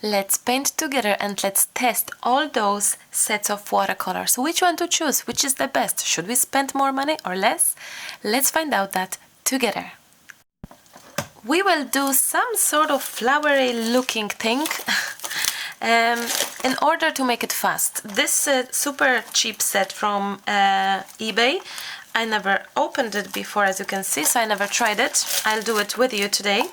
Let's paint together and let's test all those sets of watercolors. Which one to choose? Which is the best? Should we spend more money or less? Let's find out that together. We will do some sort of flowery looking thing in order to make it fast. This super cheap set from eBay, I never opened it before, as you can see, so I never tried it. I'll do it with you today.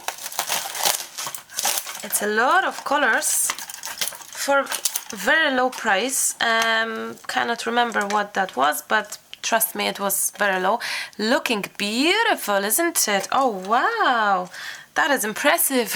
It's a lot of colors for very low price. Cannot remember what that was, but trust me, it was very low. Looking beautiful, isn't it? Oh wow, that is impressive.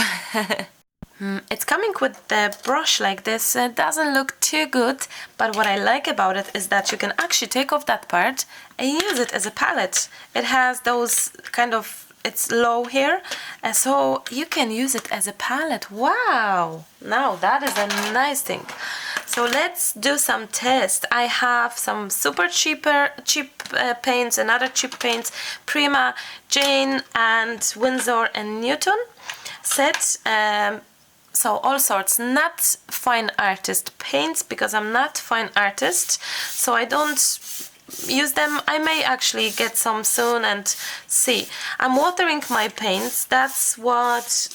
It's coming with the brush like this. It doesn't look too good, but what I like about it is that you can actually take off that part and use it as a palette. It has those kind of, it's low here, and so you can use it as a palette. Wow, now that is a nice thing. So let's do some tests. I have some super cheap paints, another cheap paints, Prima, Jane and Winsor and Newton set. So all sorts, not fine artist paints, because I'm not fine artist, so I don't use them. I may actually get some soon and see. I'm watering my paints. That's what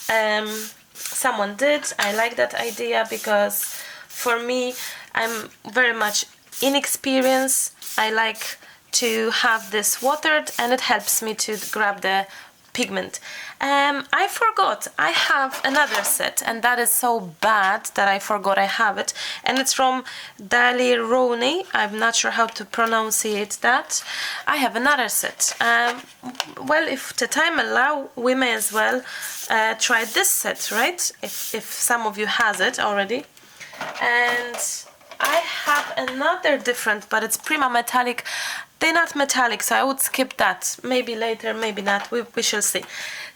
someone did. I like that idea because for me, I'm very much inexperienced. I like to have this watered and it helps me to grab the pigment. I forgot I have another set, and that is so bad that I forgot I have it, and it's from Dandelion. I'm not sure how to pronunciate that. I have another set. Well, if the time allow, we may as well try this set, right? If some of you has it already. And I have another different, but it's Prima metallic. They're not metallic, so I would skip that. Maybe later, maybe not. We shall see.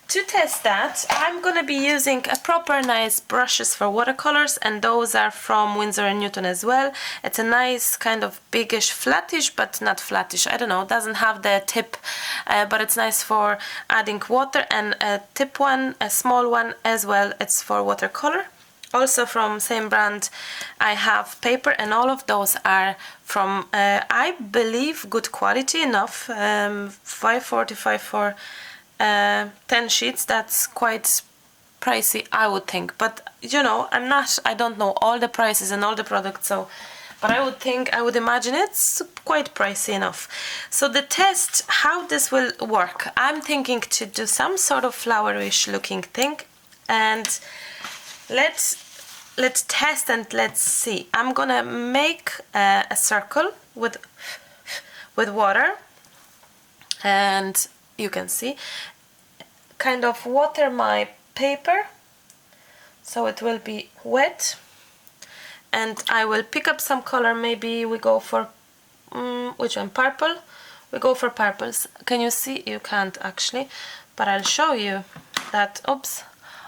To test that, I'm gonna be using a proper nice brushes for watercolors, and those are from Winsor & Newton as well. It's a nice kind of biggish, flattish, but not flattish. I don't know, doesn't have the tip, but it's nice for adding water, and a tip one, a small one as well. It's for watercolor. Also from same brand, I have paper, and all of those are from, I believe, good quality enough. $5.45 for 10 sheets. That's quite pricey, I would think. But you know, I don't know all the prices and all the products, so. But I would imagine it's quite pricey enough. So the test, how this will work, I'm thinking to do some sort of flowerish looking thing, and let's test and let's see. I'm gonna make a circle with water, and you can see, kind of water my paper so it will be wet, and I will pick up some color. Maybe we go for which one? Purple. We go for purples. Can you see? You can't actually, but I'll show you that. Oops.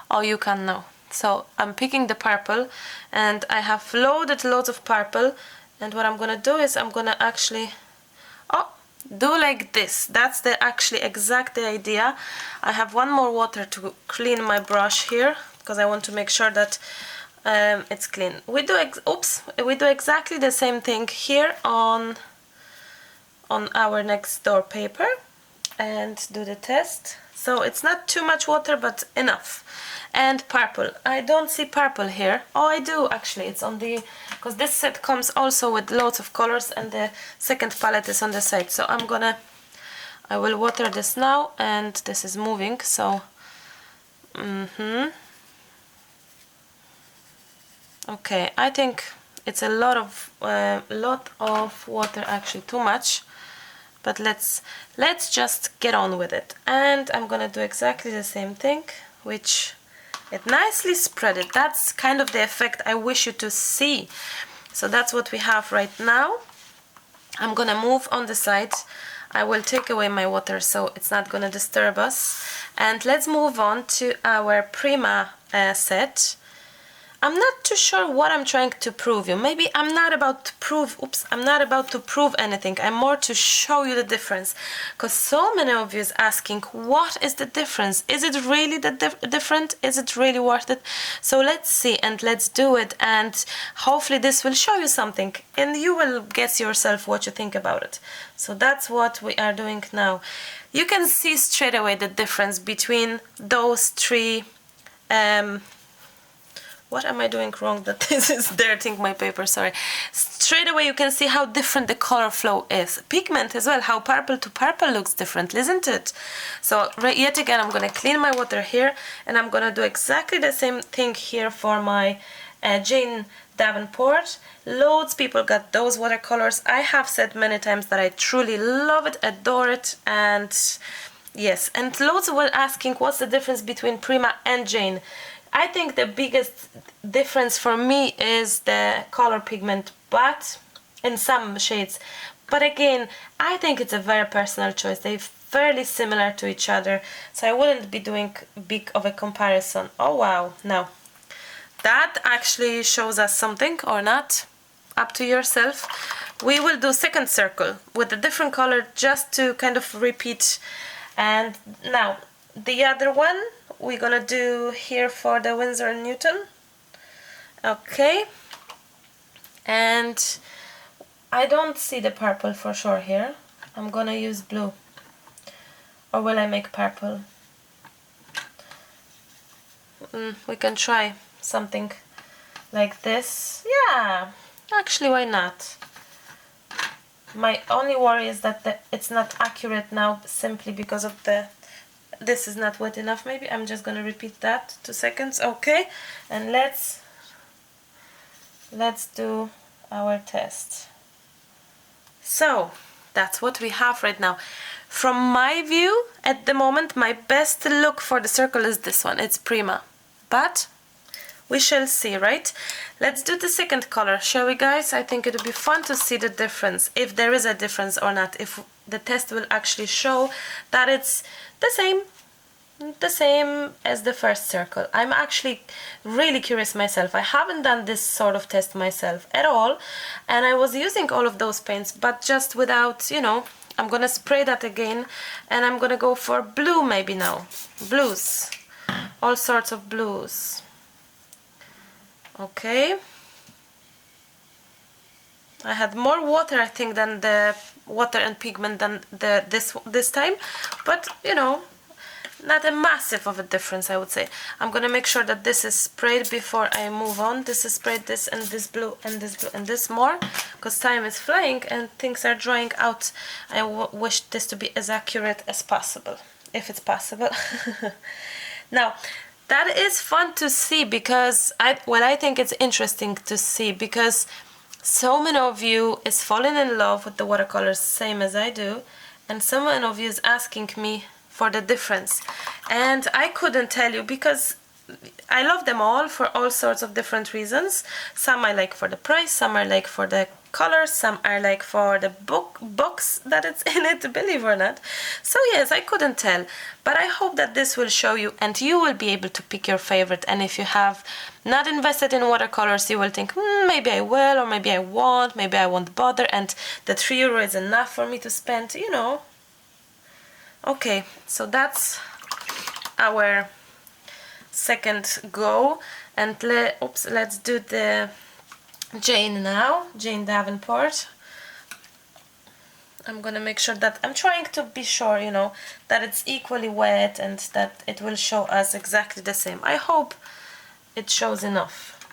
Oh, you can now. So I'm picking the purple, and I have loaded loads of purple, and what I'm gonna do is I'm gonna actually do like this. That's actually exact the idea. I have one more water to clean my brush here, because I want to make sure that it's clean. We do exactly the same thing here on our next door paper, and do the test. So it's not too much water, but enough. And purple. I don't see purple here. Oh, I do actually. It's on the, because this set comes also with lots of colors, and the second palette is on the side. So I will water this now, and this is moving. So, okay. I think it's a lot of water, actually too much. But let's just get on with it. And I'm gonna do exactly the same thing, which it nicely spread it. That's kind of the effect I wish you to see. So that's what we have right now. I'm gonna move on the side. I will take away my water so it's not gonna disturb us. And let's move on to our Prima set. I'm not too sure what I'm trying to prove you. Maybe I'm not about to prove, I'm not about to prove anything. I'm more to show you the difference. Because so many of you is asking, what is the difference? Is it really different? Is it really worth it? So let's see and let's do it. And hopefully this will show you something. And you will guess yourself what you think about it. So that's what we are doing now. You can see straight away the difference between those three. What am I doing wrong that this is dirtying my paper, sorry. Straight away you can see how different the color flow is. Pigment as well, how purple to purple looks different, isn't it? So yet again I'm gonna clean my water here, and I'm gonna do exactly the same thing here for my Jane Davenport. Loads people got those watercolors. I have said many times that I truly love it, adore it, and yes, and loads were asking what's the difference between Prima and Jane. I think the biggest difference for me is the color pigment, but in some shades. But again, I think it's a very personal choice. They're fairly similar to each other, so I wouldn't be doing big of a comparison. Oh wow, now that actually shows us something or not, up to yourself. We will do second circle with a different color just to kind of repeat. And now the other one we're gonna do here for the Winsor & Newton. Okay, and I don't see the purple for sure here. I'm gonna use blue, or will I make purple? We can try something like this. Yeah, actually, why not? My only worry is that it's not accurate now, simply because of this is not wet enough. Maybe I'm just gonna repeat that 2 seconds. Okay, and let's do our test. So that's what we have right now. From my view at the moment, my best look for the circle is this one. It's Prima, but we shall see, right? Let's do the second color, shall we, guys? I think it would be fun to see the difference, if there is a difference or not, if the test will actually show that it's the same as the first circle. I'm actually really curious myself. I haven't done this sort of test myself at all, and I was using all of those paints, but just without, you know. I'm gonna spray that again, and I'm gonna go for blue maybe now. Blues, all sorts of blues. Okay, I had more water, I think, than the water and pigment than this time, but you know, not a massive of a difference, I would say. I'm gonna make sure that this is sprayed before I move on. This is sprayed, this and this blue and this blue and this more, because time is flying and things are drying out. I wish this to be as accurate as possible, if it's possible. Now, that is fun to see, because I think it's interesting to see, because so many of you is falling in love with the watercolors, same as I do, and so many of you is asking me for the difference, and I couldn't tell you, because I love them all for all sorts of different reasons. Some I like for the price, some I like for the colors, some are like for the books that it's in it, believe or not. So yes, I couldn't tell, but I hope that this will show you, and you will be able to pick your favorite. And if you have not invested in watercolors, you will think, maybe I will, or maybe I won't, maybe I won't bother, and the €3 is enough for me to spend, you know. Okay, so that's our second go, and let's do the Jane now, Jane Davenport. I'm gonna make sure that I'm trying to be sure, you know, that it's equally wet and that it will show us exactly the same. I hope it shows enough.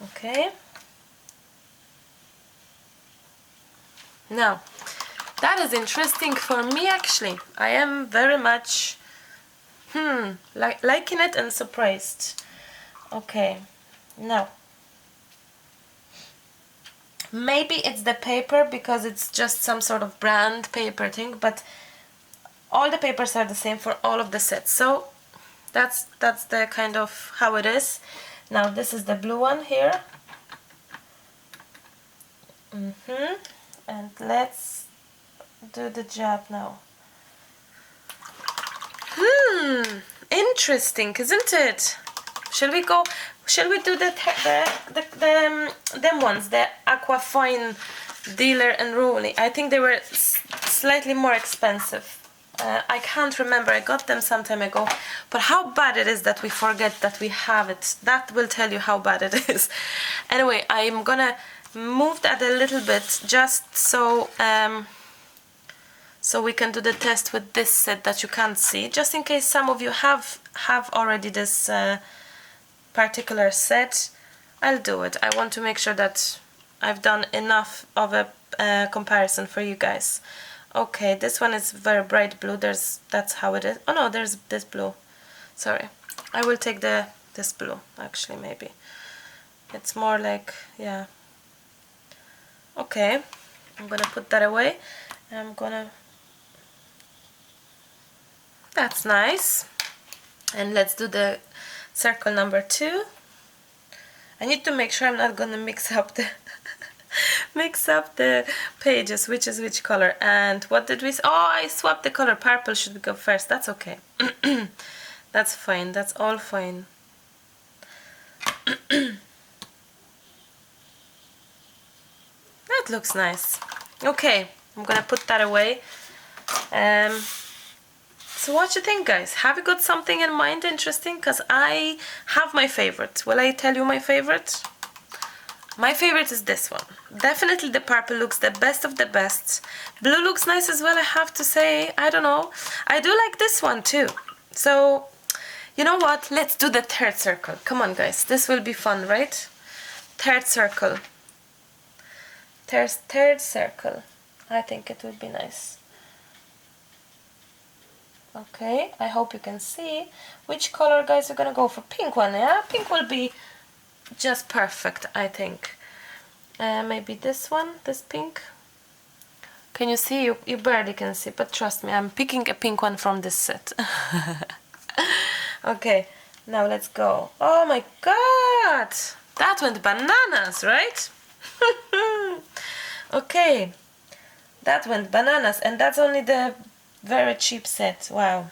Okay. Now, that is interesting for me, actually. I am very much liking it and surprised. Okay, now maybe it's the paper, because it's just some sort of brand paper thing, but all the papers are the same for all of the sets, so that's the kind of how it is. Now this is the blue one here. And let's do the job now. Interesting, isn't it? Shall we go? Shall we do them ones, the Aquafine Dealer and Rolly? I think they were slightly more expensive. I can't remember. I got them some time ago. But how bad it is that we forget that we have it. That will tell you how bad it is. Anyway, I'm gonna move that a little bit just so so we can do the test with this set that you can't see, just in case some of you have already this particular set. I'll do it. I want to make sure that I've done enough of a comparison for you guys. Okay, this one is very bright blue. That's how it is. Oh no, there's this blue. Sorry, I will take this blue. Actually, maybe it's more like, yeah. Okay, I'm gonna put that away. That's nice. And let's do the circle number 2. I need to make sure I'm not gonna mix up the pages, which is which color. And what did we say? Oh, I swapped the color. Purple should go first. That's okay. That's fine. That's all fine. That looks nice. Okay, I'm gonna put that away. So what you think, guys? Have you got something in mind interesting? Because I have my favorite. Will I tell you my favorite? My favorite is this one. Definitely the purple looks the best of the best. Blue looks nice as well, I have to say. I don't know. I do like this one too. So, you know what? Let's do the third circle. Come on, guys. This will be fun, right? Third circle. Third circle. I think it would be nice. Okay, I hope you can see. Which color, guys, are gonna go for? Pink one, yeah? Pink will be just perfect, I think. Maybe this one, this pink. Can you see? You barely can see, but trust me, I'm picking a pink one from this set. Okay, now let's go. Oh my god! That went bananas, right? Okay, that went bananas, and that's only the very cheap set. Wow.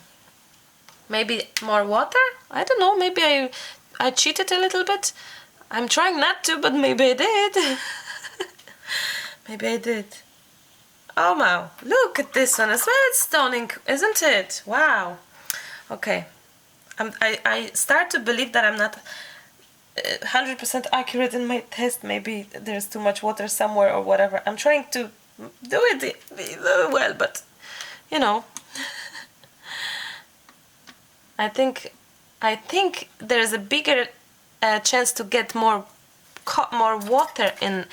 Maybe more water? I don't know, maybe I cheated a little bit. I'm trying not to, but maybe I did. Maybe I did. Oh wow, look at this one as well. It's stunning, isn't it? Wow. Okay, I start to believe that I'm not 100% accurate in my test. Maybe there's too much water somewhere or whatever. I'm trying to do it well, but you know, I think there's a bigger chance to get more water in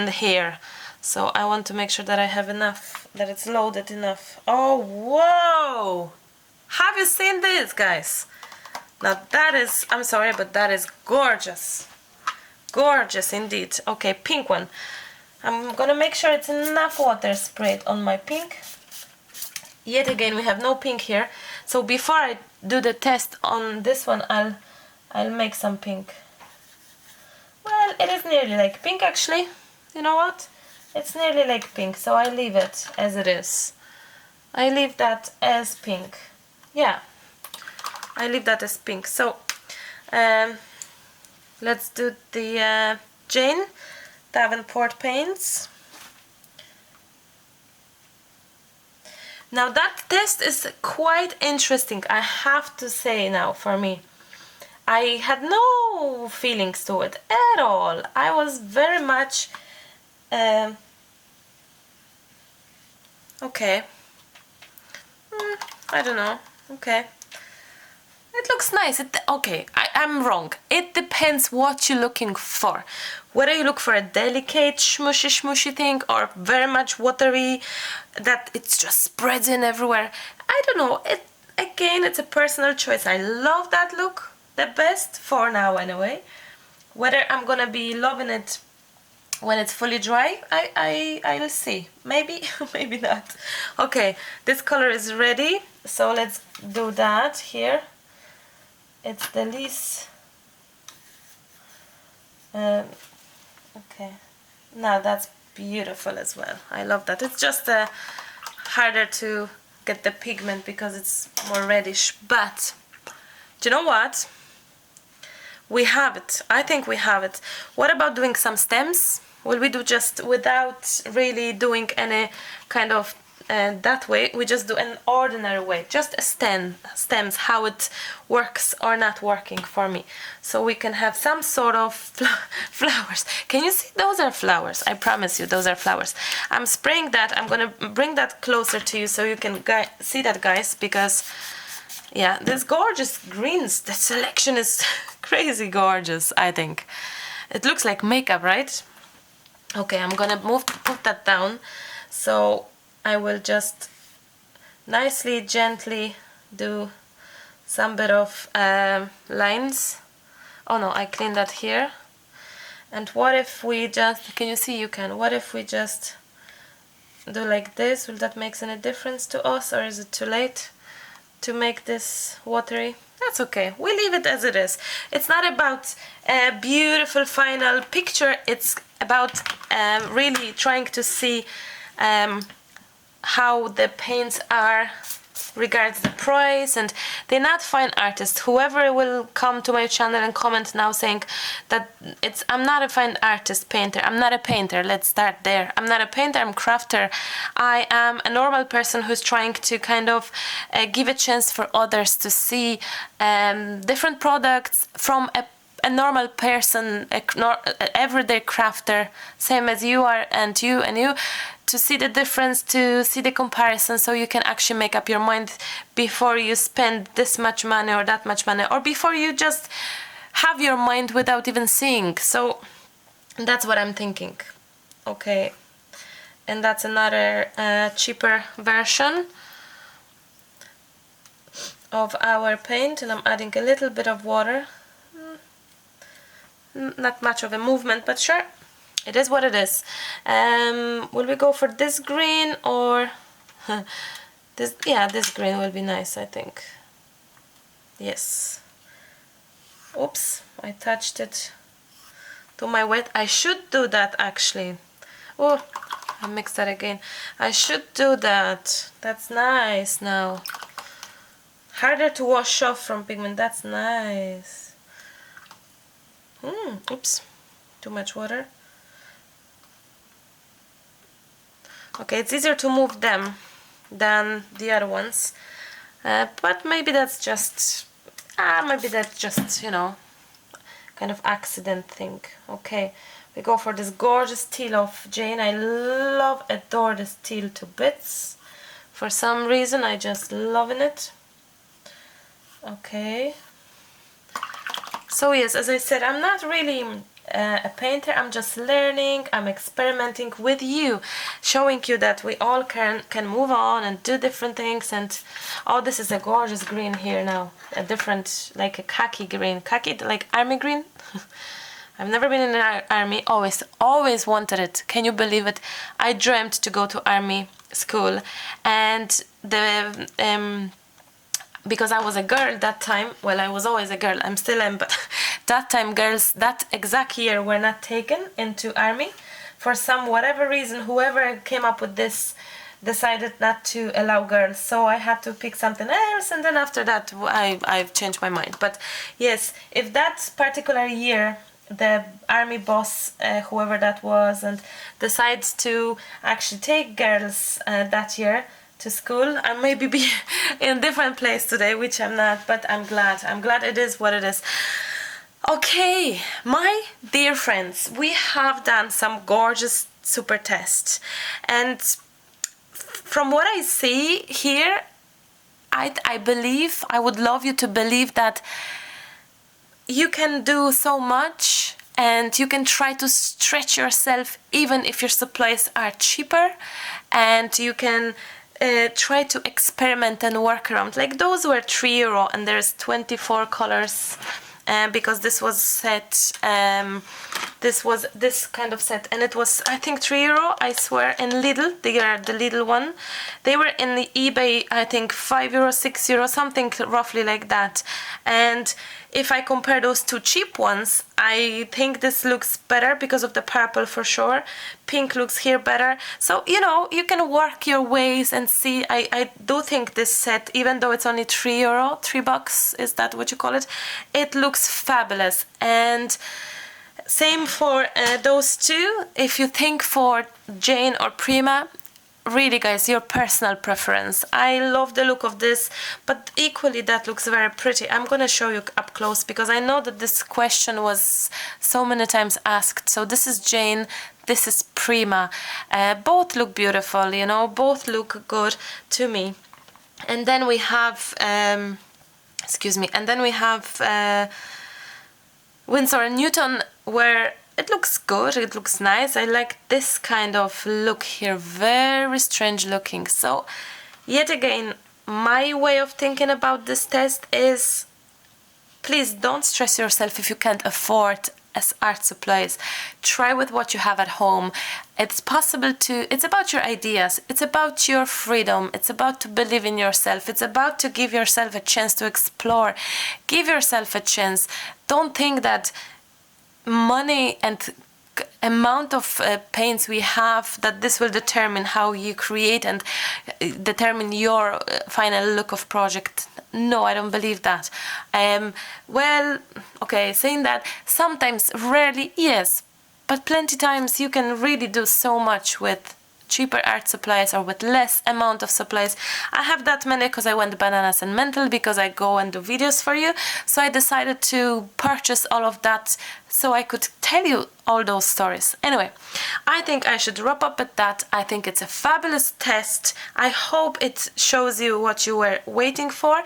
here. So I want to make sure that I have enough, that it's loaded enough. Oh, whoa! Have you seen this, guys? Now that is, I'm sorry, but that is gorgeous. Gorgeous indeed. Okay, pink one. I'm gonna make sure it's enough water sprayed on my pink. Yet again, we have no pink here. So before I do the test on this one, I'll make some pink. Well, it is nearly like pink actually. You know what? It's nearly like pink, so I leave it as it is. I leave that as pink. Yeah, I leave that as pink. So let's do the Jane Davenport paints. Now that test is quite interesting, I have to say now, for me. I had no feelings to it at all. I was very much okay. I don't know. Okay. It looks nice. Okay, I'm wrong. It depends what you're looking for. Whether you look for a delicate smushy thing or very much watery that it just spreads in everywhere. I don't know. Again, it's a personal choice. I love that look the best for now anyway. Whether I'm gonna be loving it when it's fully dry, I'll see. Maybe, maybe not. Okay, this color is ready, so let's do that here. It's the least okay, now that's beautiful as well. I love that. It's just harder to get the pigment because it's more reddish, but do you know what? We have it. I think we have it. What about doing some stems? Will we do just without really doing any kind of that way? We just do an ordinary way, just a stems, how it works or not working for me. So we can have some sort of flowers. Can you see? Those are flowers. I promise you, those are flowers. I'm spraying that. I'm gonna bring that closer to you so you can see that, guys, because yeah, this gorgeous greens, the selection is crazy gorgeous, I think. It looks like makeup, right? Okay, I'm gonna put that down. So I will just nicely, gently do some bit of lines. Oh no, I cleaned that here. And what if we just, can you see? You can. What if we just do like this? Will that make any difference to us, or is it too late to make this watery? That's okay, we leave it as it is. It's not about a beautiful final picture, it's about really trying to see how the paints are regards the price, and they're not fine artists. Whoever will come to my channel and comment now saying that I'm not a fine artist painter, I'm not a painter, let's start there. I'm not a painter, I'm a crafter. I am a normal person who's trying to kind of give a chance for others to see different products from a normal person, everyday crafter, same as you are, and you, to see the difference, to see the comparison, so you can actually make up your mind before you spend this much money or that much money, or before you just have your mind without even seeing. So that's what I'm thinking. Okay, and that's another cheaper version of our paint, and I'm adding a little bit of water. Not much of a movement, but sure, it is what it is. Will we go for this green or this? Yeah, this green will be nice, I think. Yes. Oops, I touched it to my wet. I should do that actually. Oh, I mixed that again. I should do that. That's nice now. Harder to wash off from pigment. That's nice. Oops, too much water. Okay, it's easier to move them than the other ones, but maybe that's just you know, kind of accident thing. Okay, we go for this gorgeous teal of Jane. I adore this teal to bits. For some reason, I just loving it. Okay. So yes, as I said, I'm not really a painter, I'm just learning, I'm experimenting with you, showing you that we all can move on and do different things. And oh, this is a gorgeous green here now, a different, like a khaki green, like army green. I've never been in an army, always wanted it. Can you believe it? I dreamt to go to army school, and because I was a girl that time, well, I was always a girl, I'm still am, but that time girls that exact year were not taken into army. For some whatever reason, whoever came up with this decided not to allow girls, so I had to pick something else, and then after that I've changed my mind. But yes, if that particular year the army boss, whoever that was, and decides to actually take girls that year to school, I maybe be in a different place today, which I'm not, but I'm glad it is what it is. Okay, my dear friends, we have done some gorgeous super tests, and from what I see here, I believe, I would love you to believe that you can do so much, and you can try to stretch yourself even if your supplies are cheaper, and you can try to experiment and work around. Like those were €3 and there's 24 colors, because this was set this was this kind of set, and it was, I think, €3, I swear, in Lidl. They are the Lidl one. They were in the eBay, I think, €5, €6, something roughly like that. And if I compare those two cheap ones, I think this looks better because of the purple for sure. Pink looks here better. So, you know, you can work your ways and see. I do think this set, even though it's only €3, $3, is that what you call it? It looks fabulous. And same for those two. If you think for Jane or Prima, really guys, your personal preference. I love the look of this, but equally that looks very pretty. I'm gonna show you up close because I know that this question was so many times asked. So this is Jane, this is Prima. Both look beautiful, you know, both look good to me. And then we have excuse me, and then we have Winsor & Newton, where it looks good, it looks nice. I like this kind of look here, very strange looking. So yet again, my way of thinking about this test is, please don't stress yourself if you can't afford as art supplies. Try with what you have at home. It's possible to, it's about your ideas, it's about your freedom, it's about to believe in yourself, it's about to give yourself a chance to explore. Give yourself a chance. Don't think that money and amount of paints we have, that this will determine how you create and determine your final look of project. No, I don't believe that. Well, okay, saying that, sometimes, rarely, yes, but plenty times you can really do so much with cheaper art supplies or with less amount of supplies. I have that many because I went bananas and mental because I go and do videos for you. So I decided to purchase all of that so I could tell you all those stories. Anyway, I think I should wrap up at that. I think it's a fabulous test. I hope it shows you what you were waiting for.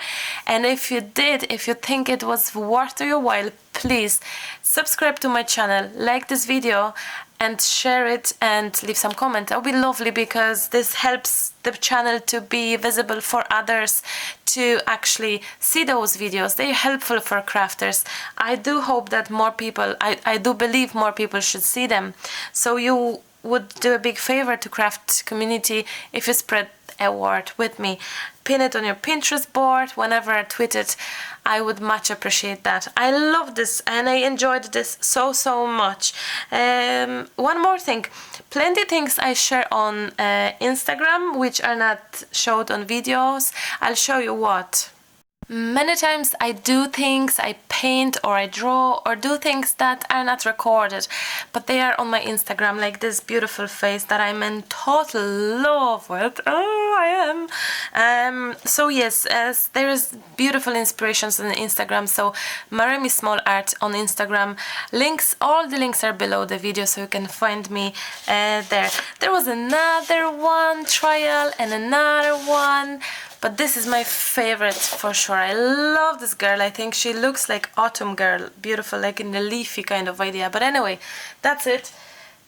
And if you did, if you think it was worth your while, please subscribe to my channel, like this video, and share it and leave some comment. That would be lovely because this helps the channel to be visible for others to actually see those videos. They're helpful for crafters. I do hope that more people, I do believe more people should see them. So you would do a big favor to craft community if you spread a word with me. Pin it on your Pinterest board whenever I tweet it. I would much appreciate that. I love this and I enjoyed this so much. One more thing, plenty things I share on Instagram which are not showed on videos. I'll show you what. Many times I do things, I paint or I draw or do things that are not recorded, but they are on my Instagram, like this beautiful face that I'm in total love with. Oh, I am. So yes, as there is beautiful inspirations on Instagram, so Maremi Small Art on Instagram. Links, all the links are below the video, so you can find me there. There was another one trial and another one, but this is my favorite for sure. I love this girl. I think she looks like autumn girl. Beautiful, like in the leafy kind of idea. But anyway, that's it.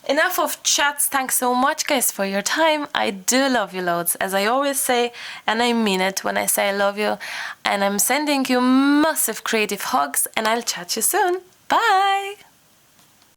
Enough of chats. Thanks so much, guys, for your time. I do love you loads, as I always say, and I mean it when I say I love you. And I'm sending you massive creative hugs, and I'll chat you soon. Bye!